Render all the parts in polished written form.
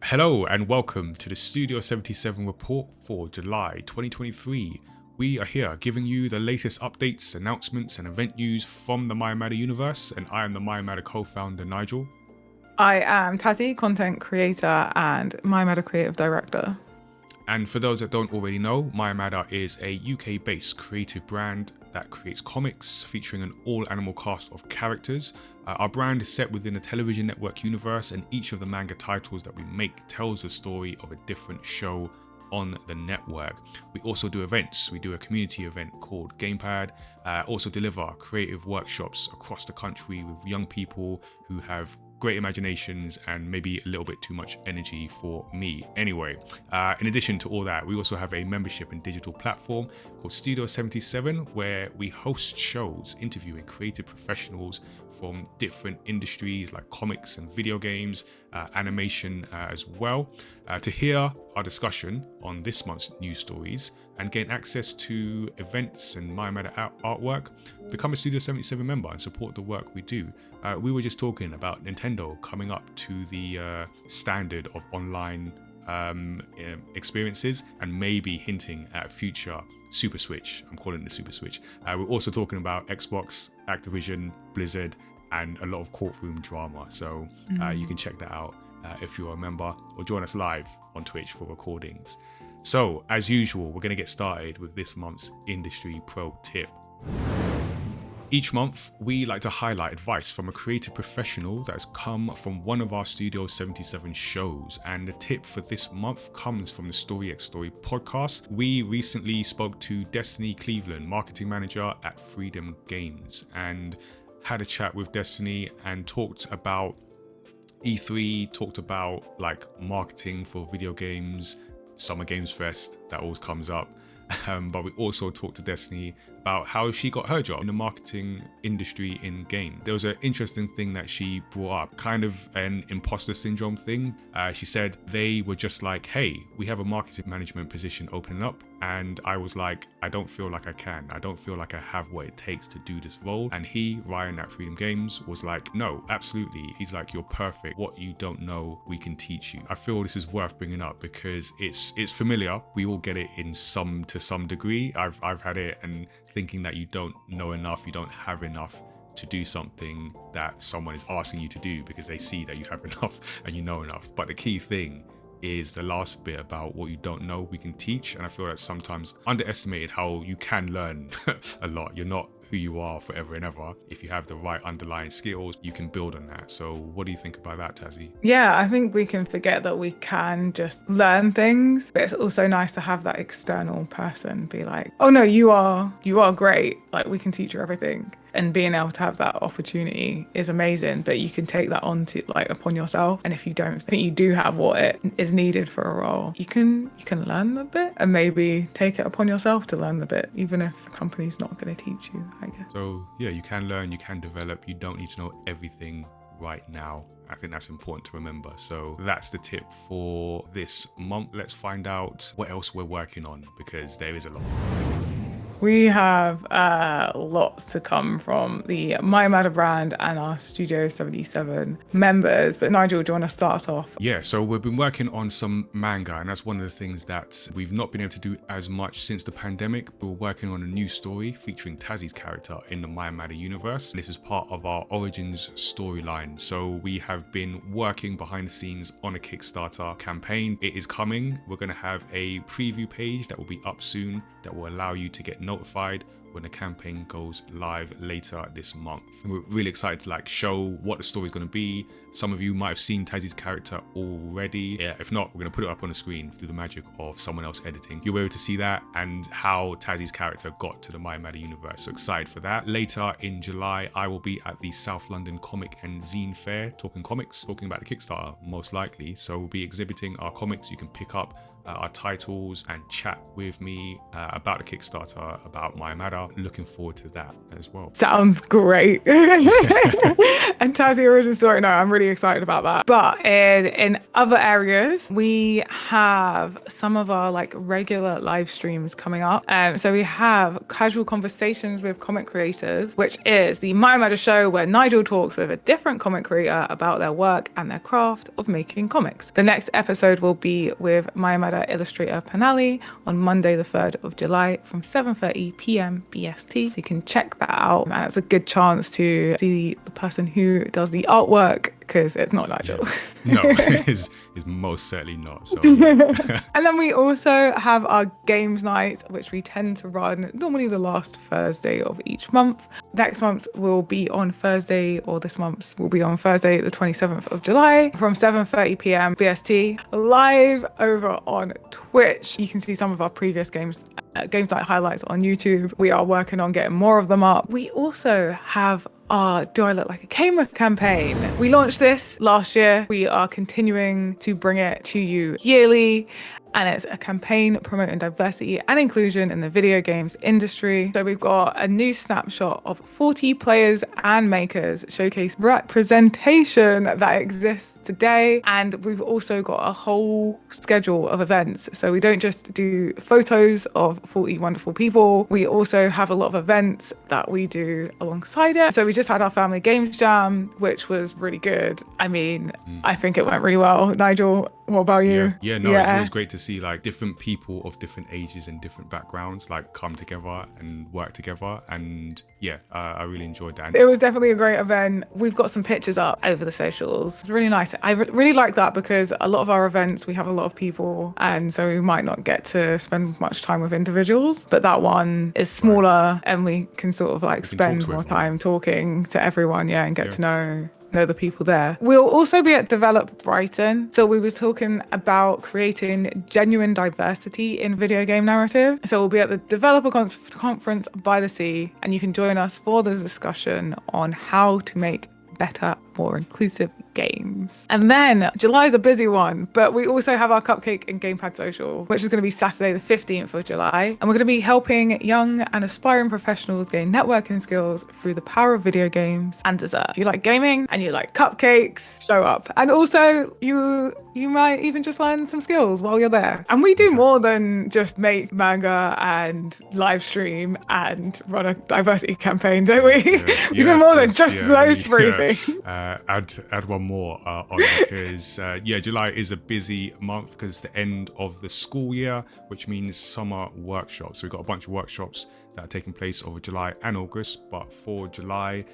Hello and welcome to the Studio77 report for July 2023. We are here giving you the latest updates, announcements and event news from the mayamada universe, and I am the mayamada co-founder Nigel. I am Tazziii, content creator and mayamada creative director. And for those that don't already know, mayamada is a UK-based creative brand that creates comics featuring an all-animal cast of characters. Our brand is set within the television network universe, and each of the manga titles that we make tells the story of a different show on the network. We also do events. We do a community event called Gamepad, also deliver creative workshops across the country with young people who have great imaginations and maybe a little bit too much energy for me. Anyway, in addition to all that, we also have a membership and digital platform called Studio77 where we host shows interviewing creative professionals from different industries like comics and video games, animation as well, to hear our discussion on this month's news stories and gain access to events and mayamada artwork. Become a Studio77 member and support the work we do. We were just talking about Nintendo coming up to the standard of online experiences and maybe hinting at a future Super Switch. I'm calling it the Super Switch. We're also talking about Xbox, Activision, Blizzard, and a lot of courtroom drama. So you can check that out if you're a member, or join us live on Twitch for recordings. So as usual, we're going to get started with this month's industry pro tip. Each month, we like to highlight advice from a creative professional that has come from one of our Studio77 shows. And the tip for this month comes from the Story X Story podcast. We recently spoke to Destinee Cleveland, marketing manager at Freedom Games, and had a chat with Destinee and talked about E3, talked about like marketing for video games, Summer Games Fest, that always comes up. But we also talked to Destinee about how she got her job in the marketing industry in game. There was an interesting thing that she brought up, kind of an imposter syndrome thing. She said they were just like, hey, we have a marketing management position opening up. And I was like, I don't feel like I can. I don't feel like I have what it takes to do this role. And Ryan at Freedom Games was like, no, absolutely. He's like, you're perfect. What you don't know, we can teach you. I feel this is worth bringing up because it's familiar. We all get it to some degree. I've had it, and thinking that you don't know enough, you don't have enough to do something that someone is asking you to do because they see that you have enough and you know enough. But the key thing is the last bit about what you don't know, we can teach. And I feel that's sometimes underestimated, how you can learn a lot. You're not who you are forever and ever. If you have the right underlying skills, you can build on that. So what do you think about that, Tazziii? Yeah, I think we can forget that we can just learn things, but it's also nice to have that external person be like, oh no, you are great. Like, we can teach you everything. And being able to have that opportunity is amazing, but you can take that on to upon yourself. And if you don't think you do have what it is needed for a role, you can learn the bit and maybe take it upon yourself to learn the bit, even if a company's not going to teach you, I guess. So yeah, you can learn, you can develop. You don't need to know everything right now. I think that's important to remember. So that's the tip for this month. Let's find out what else we're working on, because there is a lot. We have lots to come from the mayamada brand and our Studio77 members. But Nigel, do you want to start us off? Yeah, so we've been working on some manga, and that's one of the things that we've not been able to do as much since the pandemic. We're working on a new story featuring Tazzii's character in the mayamada universe. This is part of our Origins storyline. So we have been working behind the scenes on a Kickstarter campaign. It is coming. We're going to have a preview page that will be up soon that will allow you to get notified when the campaign goes live later this month. And we're really excited to show what the story is going to be. Some of you might have seen Tazzii's character already. Yeah, if not, we're going to put it up on the screen through the magic of someone else editing. You'll be able to see that and how Tazzii's character got to the mayamada universe. So excited for that. Later in July, I will be at the South London Comic and Zine Fair talking comics, talking about the Kickstarter most likely. So we'll be exhibiting our comics. You can pick up our titles and chat with me about the Kickstarter, about mayamada. Looking forward to that as well. Sounds great. And Tazziii Origin Story, no, I'm really excited about that. But in other areas, we have some of our like regular live streams coming up. So we have Casual Conversations with Comic Creators, which is the mayamada show where Nigel talks with a different comic creator about their work and their craft of making comics. The next episode will be with mayamada illustrator Panali on Monday the 3rd of July from 7:30 p.m. BST. So you can check that out, and it's a good chance to see the person who does the artwork, because it's not Nigel. No, it's most certainly not. So, yeah. And then we also have our games nights, which we tend to run normally the last Thursday of each month. Next month will be on Thursday, or this month's will be on Thursday, the 27th of July from 7:30 p.m. BST, live over on Twitch. You can see some of our previous games night highlights on YouTube. We are working on getting more of them up. We also have our Do I Look Like a Gamer campaign. We launched this last year. We are continuing to bring it to you yearly. And it's a campaign promoting diversity and inclusion in the video games industry. So we've got a new snapshot of 40 players and makers showcase representation that exists today. And we've also got a whole schedule of events. So we don't just do photos of 40 wonderful people. We also have a lot of events that we do alongside it. So we just had our family games jam, which was really good. I mean, I think it went really well. Nigel, what about you? Yeah, it's always great to see like different people of different ages and different backgrounds like come together and work together. And yeah, I really enjoyed that. It was definitely a great event. We've got some pictures up over the socials. It's really nice. I really like that, because a lot of our events, we have a lot of people, and so we might not get to spend much time with individuals. But that one is smaller, and we can sort of like spend more time talking to everyone, and get to know the people there. We'll also be at Develop Brighton. So we were talking about creating genuine diversity in video game narrative. So we'll be at the Developer Conference by the Sea, and you can join us for the discussion on how to make better, more inclusive games. And then July is a busy one, but we also have our Cupcake and Gamepad Social, which is going to be Saturday the 15th of July. And we're going to be helping young and aspiring professionals gain networking skills through the power of video games and dessert. If you like gaming and you like cupcakes, show up. And also you might even just learn some skills while you're there. And we do more than just make manga and live stream and run a diversity campaign, don't we? We do more than just those three things. Add one more on, because July is a busy month because it's the end of the school year, which means summer workshops. So we've got a bunch of workshops that are taking place over July and August. But for July,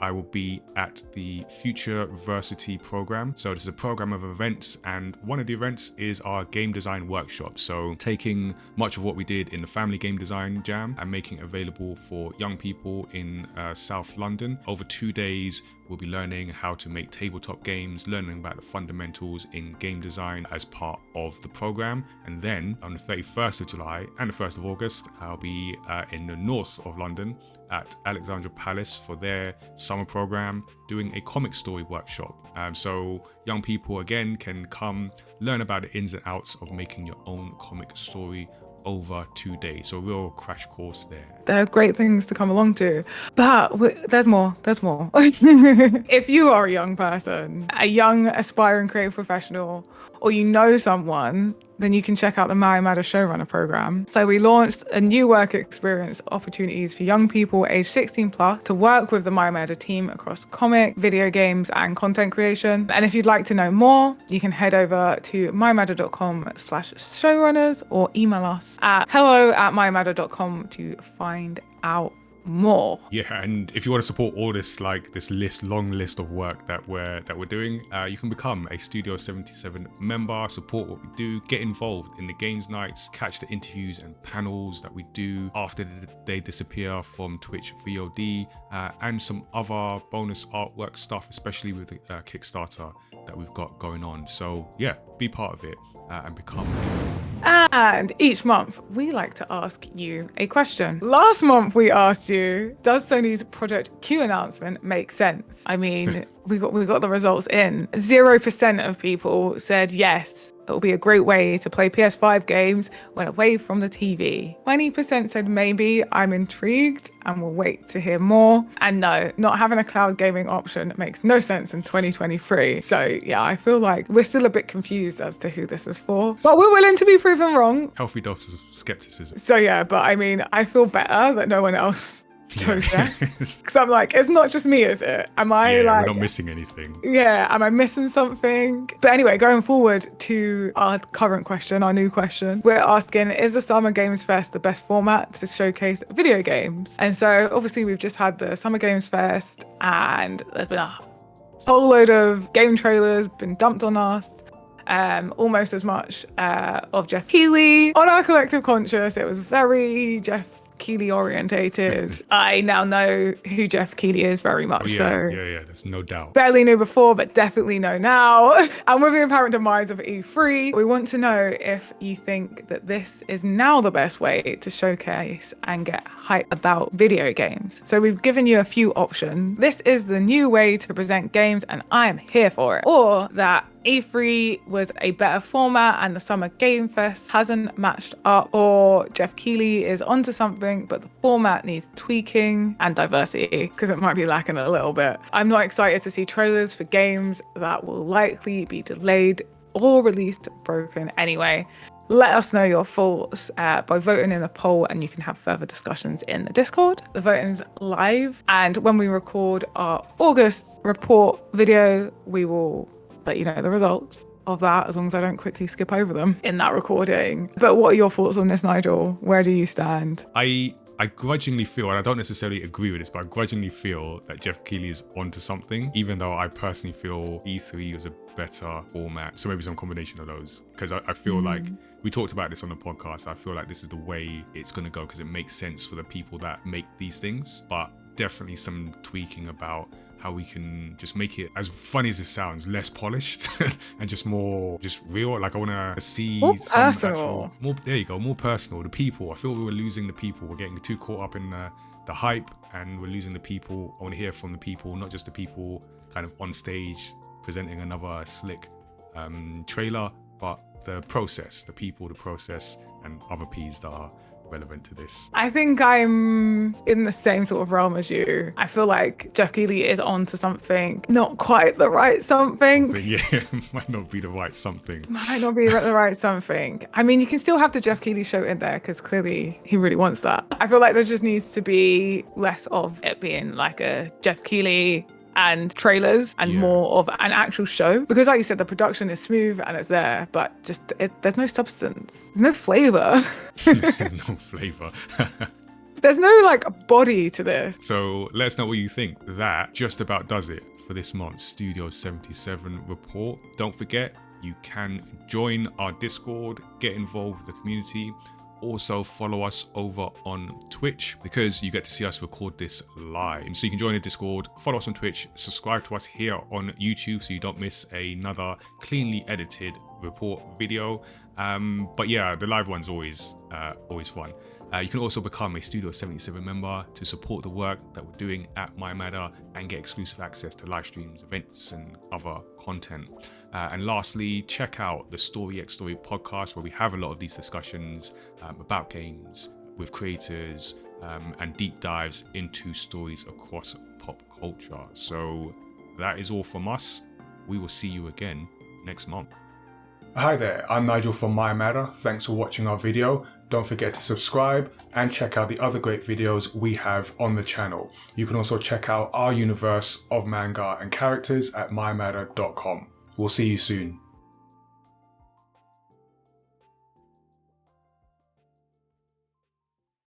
I will be at the Future Versity program. So this is a program of events, and one of the events is our game design workshop. So taking much of what we did in the family game design jam and making it available for young people in South London. Over 2 days, we'll be learning how to make tabletop games, learning about the fundamentals in game design as part of the program. And then on the 31st of July and the 1st of August, I'll be in the north of London at Alexandra Palace for their summer program, doing a comic story workshop. So young people again can come learn about the ins and outs of making your own comic story over 2 days. So a real crash course there. There are great things to come along to, but there's more. If you are a young person, a young aspiring creative professional, or you know someone, then you can check out the mayamada Showrunner program. So we launched a new work experience opportunities for young people aged 16 plus to work with the mayamada team across comic, video games, and content creation. And if you'd like to know more, you can head over to mayamada.com/showrunners or email us at hello@mayamada.com to find out more. Yeah, and if you want to support all this, like this long list of work that we're doing, you can become a Studio77 member, support what we do, get involved in the games nights, catch the interviews and panels that we do after they disappear from Twitch VOD, and some other bonus artwork stuff, especially with the Kickstarter that we've got going on. So yeah, be part of it and become a And each month, we like to ask you a question. Last month, we asked you, does Sony's Project Q announcement make sense? I mean, we got the results in. 0% of people said yes. It'll be a great way to play PS5 games when away from the TV. 20% said maybe. I'm intrigued and will wait to hear more. And no, not having a cloud gaming option makes no sense in 2023. So yeah, I feel like we're still a bit confused as to who this is for, but we're willing to be proven wrong. Healthy doses of skepticism. So yeah, but I mean, I feel better that no one else chose that. Because I'm like, it's not just me, is it? Am I like... we're not missing anything. Yeah, am I missing something? But anyway, going forward to our current question, our new question, we're asking, is the Summer Games Fest the best format to showcase video games? And so obviously we've just had the Summer Games Fest and there's been a whole load of game trailers been dumped on us. Almost as much of Jeff Keighley. On our collective conscious, it was very Jeff Keighley orientated. I now know who Jeff Keighley is very much. Yeah, there's no doubt. Barely knew before, but definitely know now. And with the apparent demise of E3, we want to know if you think that this is now the best way to showcase and get hype about video games. So we've given you a few options. This is the new way to present games and I am here for it. Or that E3 was a better format and the Summer Game Fest hasn't matched up, or Jeff Keighley is onto something but the format needs tweaking and diversity because it might be lacking a little bit. I'm not excited to see trailers for games that will likely be delayed or released broken anyway. Let us know your thoughts by voting in the poll, and you can have further discussions in the Discord. The voting's live, and when we record our August report video, we will let you know the results of that, as long as I don't quickly skip over them in that recording. But what are your thoughts on this, Nigel? Where do you stand? I grudgingly feel, and I don't necessarily agree with this, but I grudgingly feel that Jeff Keighley is onto something, even though I personally feel E3 was a better format. So maybe some combination of those, because I feel like we talked about this on the podcast. I feel like this is the way it's going to go because it makes sense for the people that make these things, but definitely some tweaking about how we can just make it, as funny as it sounds, less polished and just real. Like I want to see more some personal. More personal. The people. I feel we were losing the people. We're getting too caught up in the hype, and we're losing the people. I want to hear from the people, not just the people kind of on stage presenting another slick trailer, but the process, the people, the process, and other P's that are relevant to this. I think I'm in the same sort of realm as you. I feel like Jeff Keighley is onto something, not quite the right something. Might not be the right something. Might not be the right something. I mean, you can still have the Jeff Keighley show in there because clearly he really wants that. I feel like there just needs to be less of it being like a Jeff Keighley and trailers and more of an actual show, because like you said, the production is smooth and it's there, but just there's no substance, there's no flavor. There's no flavor. There's no like body to this. So let us know what you think. That just about does it for this month's Studio77 report. Don't forget, you can join our Discord, get involved with the community. Also follow us over on Twitch because you get to see us record this live. So you can join the Discord, follow us on Twitch, subscribe to us here on YouTube so you don't miss another cleanly edited report video. But yeah, the live one's always fun. You can also become a Studio77 member to support the work that we're doing at mayamada and get exclusive access to live streams, events, and other content. And lastly, check out the Story X Story podcast, where we have a lot of these discussions about games with creators and deep dives into stories across pop culture. So that is all from us. We will see you again next month. Hi there, I'm Nigel from mayamada. Thanks for watching our video. Don't forget to subscribe and check out the other great videos we have on the channel. You can also check out our universe of manga and characters at mayamada.com. We'll see you soon.